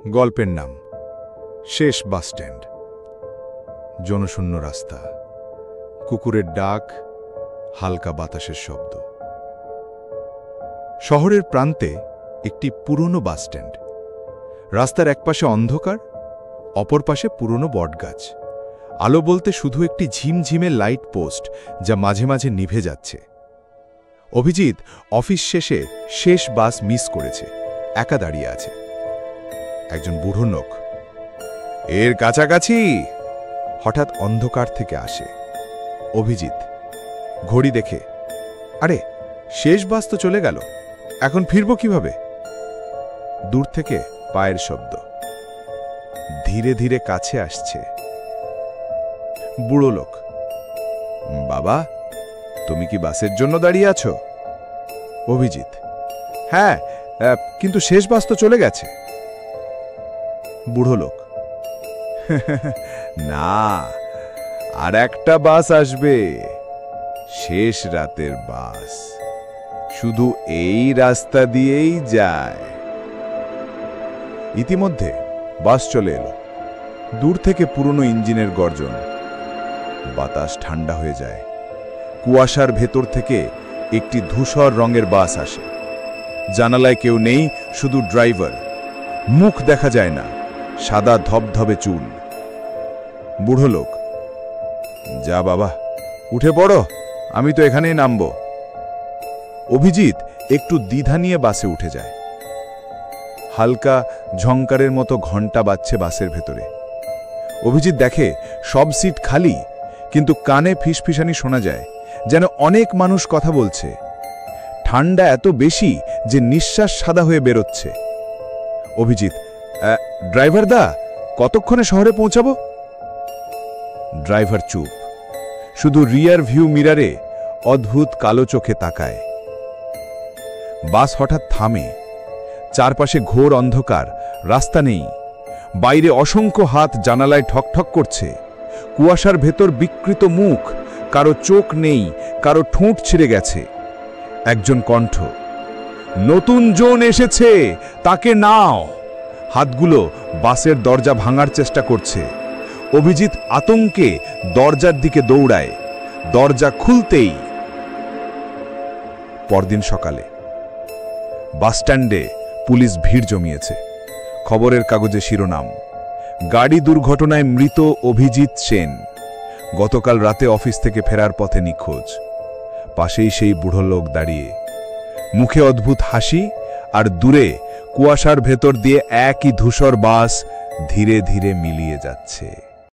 গল্পের নাম শেষ বাসস্ট্যান্ড। জনশূন্য রাস্তা, কুকুরের ডাক, হালকা বাতাসের শব্দ। শহরের প্রান্তে একটি পুরনো বাসস্ট্যান্ড। রাস্তার একপাশে অন্ধকার, অপর পাশে পুরনো বটগাছ। আলো বলতে শুধু একটি ঝিমঝিমে লাইট পোস্ট, যা মাঝে মাঝে নিভে যাচ্ছে। অভিজিৎ অফিস শেষে শেষ বাস মিস করেছে, একা দাঁড়িয়ে আছে। একজন বুড়ো লোক, এর কাছাকাছি, হঠাৎ অন্ধকার থেকে আসে। অভিজিৎ ঘড়ি দেখে, আরে শেষ বাস তো চলে গেল, এখন ফিরব কিভাবে? দূর থেকে পায়ের শব্দ, ধীরে ধীরে কাছে আসছে। বুড়ো লোক, বাবা, তুমি কি বাসের জন্য দাঁড়িয়ে আছো? অভিজিৎ, হ্যাঁ, কিন্তু শেষ বাস তো চলে গেছে। বুড়ো লোক, না, আর একটা বাস আসবে, শেষ রাতের বাস, শুধু এই রাস্তা দিয়েই যায়। ইতিমধ্যে বাস চলে এলো। দূর থেকে পুরনো ইঞ্জিনের গর্জন। বাতাস ঠান্ডা হয়ে যায়। কুয়াশার ভেতর থেকে একটি ধূসর রঙের বাস আসে। জানালায় কেউ নেই, শুধু ড্রাইভার। মুখ দেখা যায় না, সাদা ধবধবে চুল। বুড়ো লোক, যা বাবা, উঠে পড়ো, আমি তো এখানেই নামব। অভিজিৎ একটু দ্বিধা নিয়ে বাসে উঠে যায়। হালকা ঝংকারের মতো ঘণ্টা বাজছে বাসের ভেতরে। অভিজিৎ দেখে সব সিট খালি, কিন্তু কানে ফিসফিসানি শোনা যায়, যেন অনেক মানুষ কথা বলছে। ঠান্ডা এত বেশি যে নিঃশ্বাস সাদা হয়ে বেরোচ্ছে। অভিজিৎ, ড্রাইভার দা, কতক্ষণে শহরে পৌঁছাবো? ড্রাইভার চুপ, শুধু রিয়ার ভিউ মিরারে অদ্ভুত কালো চোখে তাকায়। বাস হঠাৎ থামে। চারপাশে ঘোর অন্ধকার, রাস্তা নেই। বাইরে অসংখ্য হাত জানালায় ঠকঠক করছে। কুয়াশার ভেতর বিকৃত মুখ, কারো চোখ নেই, কারো ঠোঁট ছিঁড়ে গেছে। একজন কণ্ঠ, নতুন জন এসেছে, তাকে নাও। হাতগুলো বাসের দরজা ভাঙার চেষ্টা করছে। অভিজিৎ আতঙ্কে দরজার দিকে দৌড়ায়। দরজা খুলতেই। পরদিন সকালে বাসস্ট্যান্ডে পুলিশ ভিড় জমিয়েছে। খবরের কাগজে শিরোনাম, গাড়ি দুর্ঘটনায় মৃত অভিজিৎ সেন, গতকাল রাতে অফিস থেকে ফেরার পথে নিখোঁজ। পাশেই সেই বুড়ো লোক দাঁড়িয়ে, মুখে অদ্ভুত হাসি, আর দূরে কুয়াশার ভেতর দিয়ে একই ধূসর বাস ধীরে ধীরে মিলিয়ে যাচ্ছে।